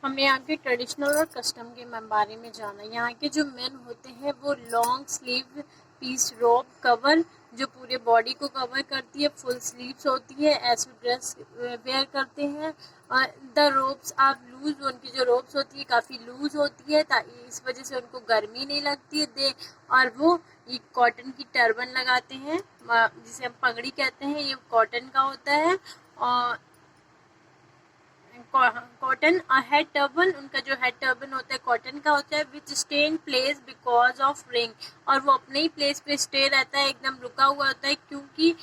हमें यहाँ के ट्रेडिशनल और कस्टम के बारे में जाना। यहाँ के जो मेन होते हैं वो लॉन्ग स्लीव पीस रोब कवर जो पूरे बॉडी को कवर करती है, फुल स्लीव्स होती है, ऐसे ड्रेस वेयर करते हैं। द रोब्स आर लूज, उनकी जो रोब्स होती है काफ़ी लूज होती है, ताकि इस वजह से उनको गर्मी नहीं लगती है। दे और वो ये कॉटन की टर्बन लगाते हैं, जिसे हम पगड़ी कहते हैं, ये कॉटन का होता है। और कॉटन हेड टर्बन, उनका जो हेड टर्बन होता है कॉटन का होता है, विच stay in place because of ring, और वो अपने ही प्लेस पे स्टे रहता है, एकदम रुका हुआ होता है, क्योंकि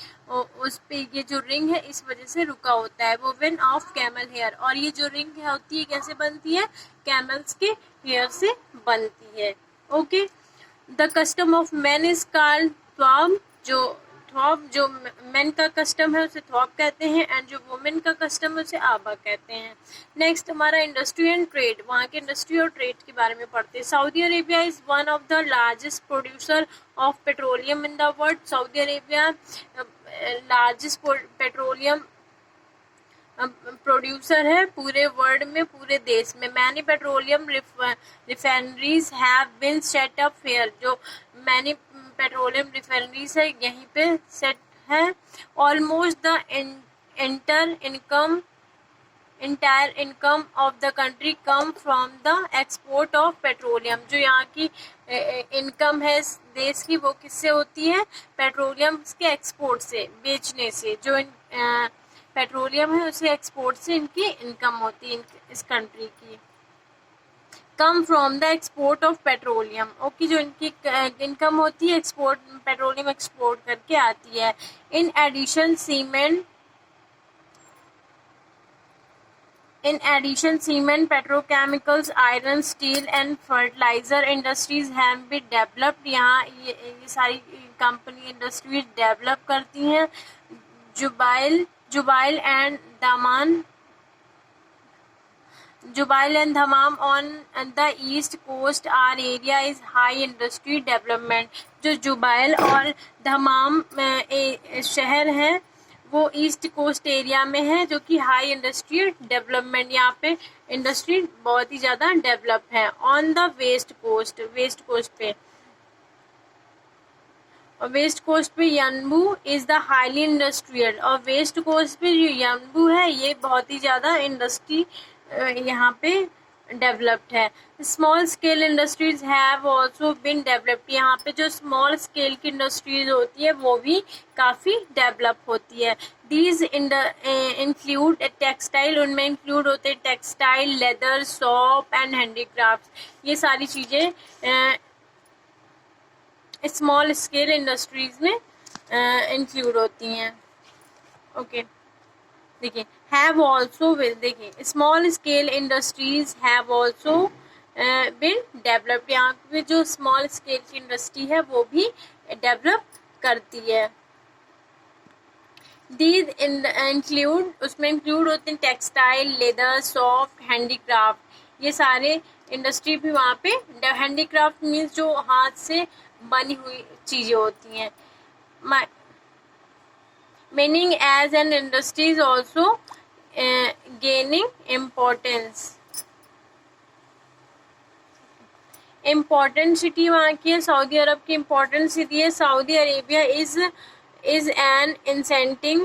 उस पे ये जो रिंग है इस वजह से रुका होता है। वो विन ऑफ कैमल हेयर, और ये जो रिंग है होती है कैसे बनती है, कैमल्स के हेयर से बनती है। Okay, the custom of man is called थ्वाब, जो मेन का कस्टम है उसे थ्वाब कहते हैं, एंड जो वुमेन का कस्टम है उसे आबा कहते हैं। नेक्स्ट हमारा इंडस्ट्री एंड ट्रेड, वहाँ के इंडस्ट्री और ट्रेड के बारे में पढ़ते हैं। Saudi Arabia is one of the largest producer of petroleum in the world. Saudi Arabia largest petroleum producer है पूरे वर्ल्ड में, पूरे देश में। Many petroleum refineries have been set up here, जो मैनी पेट्रोलियम रिफाइनरीज है यहीं पे सेट है। Almost the entire income of the country come from the export of petroleum, जो यहाँ की इनकम है देश की वो किससे होती है, पेट्रोलियम के एक्सपोर्ट से, बेचने से। जो पेट्रोलियम है उसे एक्सपोर्ट से इनकी इनकम होती है इस कंट्री की। कम from the export of petroleum, okay, जो इनकी इनकम होती है एक्सपोर्ट, पेट्रोलियम एक्सपोर्ट करके आती है। In addition cement, petrochemicals, iron, steel and fertiliser industries have been developed. यहाँ ये सारी कंपनी इंडस्ट्रीज डेवलप करती हैं। जुबाइल and दमाम on the east coast are area is high industry development. जो जुबाइल और दमाम शहर हैं वो ईस्ट कोस्ट एरिया में है, जो कि हाई इंडस्ट्री डेवलपमेंट, यहाँ पे इंडस्ट्री बहुत ही ज़्यादा डेवलप है। ऑन द वेस्ट कोस्ट पे, और वेस्ट कोस्ट पे यंबू इज द हाईली इंडस्ट्रियल, और वेस्ट कोस्ट पे जो यंबू है ये बहुत ही ज़्यादा इंडस्ट्री यहाँ पे डेवलप्ड है। Small scale industries have also been developed, यहाँ पे जो स्मॉल स्केल की इंडस्ट्रीज होती है वो भी काफ़ी डेवलप होती है। दीज इंक्लूड टेक्सटाइल, उनमें इंक्लूड होते हैं textile, leather, shop and handicraft. ये सारी चीज़ें स्मॉल स्केल इंडस्ट्रीज में इंक्लूड होती हैं। ओके, देखिए हैव ऑल्सो, देखिए small scale industries have also been developed, यहाँ पे जो स्मॉल स्केल की इंडस्ट्री है वो भी डेवलप करती है। दीज इंक्लूड, उसमें इंक्लूड होते हैं टेक्सटाइल, लेदर, सॉफ्ट, हैंडीक्राफ्ट। ये सारे इंडस्ट्री भी वहाँ पे, हैंडीक्राफ्ट मीन्स जो हाथ से बनी हुई चीज़ें होती हैं। Meaning as an industry is also gaining importance. Important city वहाँ की है, सऊदी अरब की इम्पोर्टेंट सिटी है। Saudi Arabia is an enchanting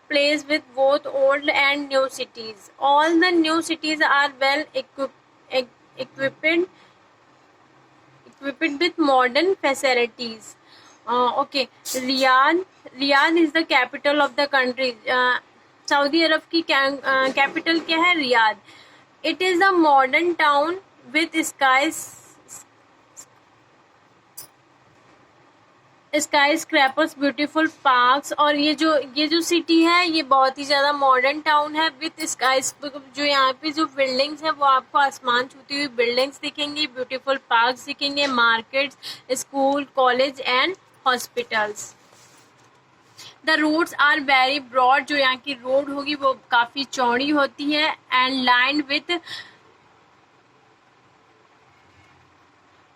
place with both old and new cities. All the new cities are well equipped with modern facilities. Okay, Riyadh is the capital of the country. Saudi अरब की capital क्या है, Riyadh. It is a modern town with skyscrapers, beautiful parks, और ये जो city है ये बहुत ही ज़्यादा मॉडर्न टाउन है विथ स्काइस, जो यहाँ पे जो बिल्डिंग्स है वो आपको आसमान छूती हुई बिल्डिंग्स दिखेंगी, ब्यूटीफुल पार्क्स दिखेंगे, markets, school, college and hospitals. The roads are very broad, जो यहाँ की रोड होगी वो काफ़ी चौड़ी होती है, एंड लाइंड विथ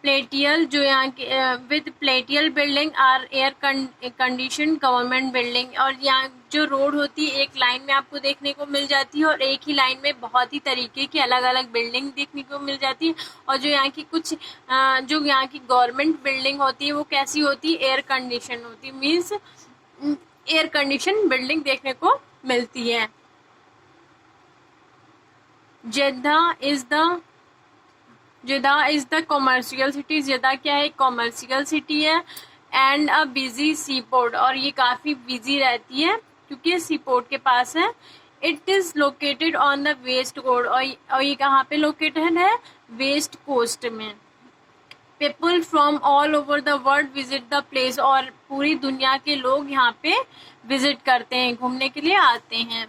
प्लेटियल जो यहाँ के with palatial building are air condition government building. और यहाँ जो रोड होती है एक लाइन में आपको देखने को मिल जाती है और एक ही लाइन में बहुत ही तरीके की अलग अलग बिल्डिंग देखने को मिल जाती है। और जो यहाँ की कुछ जो यहाँ की गवर्नमेंट बिल्डिंग होती है वो कैसी होती है, एयर कंडीशन होती है, मीन्स एयर कंडीशन बिल्डिंग देखने को मिलती है। जेदा is the commercial city. Jeddah क्या है, कॉमर्शियल सिटी है। And a busy sea port, और ये काफ़ी बिजी रहती है क्योंकि सी पोर्ट के पास है। It is located on the west coast, और ये कहाँ पे लोकेटेड है, वेस्ट कोस्ट में। People from all over the world visit the place, और पूरी दुनिया के लोग यहाँ पे विजिट करते हैं, घूमने के लिए आते हैं।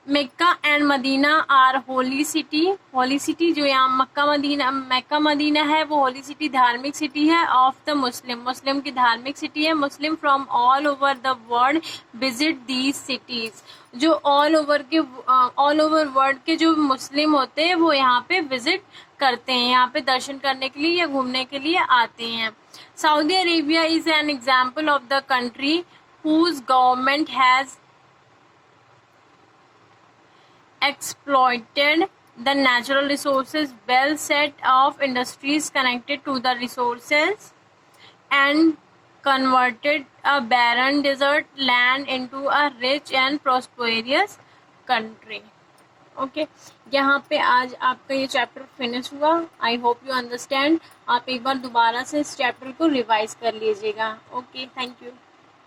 Mecca and Medina are holy city. Holy city जो यहाँ मक्का मदीना है वो होली सिटी धार्मिक सिटी है ऑफ द मुस्लिम की धार्मिक सिटी है। Muslim from all over the world visit these cities. जो ऑल ओवर वर्ल्ड के जो मुस्लिम होते हैं वो यहाँ पे विजिट करते हैं, यहाँ पे दर्शन करने के लिए या घूमने के लिए आते हैं। Saudi Arabia is an example of the country whose government has exploited the natural resources, well set of industries connected to the resources, and converted a barren desert land into a rich and prosperous country. Okay यहाँ पे आज आपका ये chapter finish हुआ। I hope you understand. आप एक बार दोबारा से इस चैप्टर को रिवाइज कर लीजिएगा। Okay, thank you.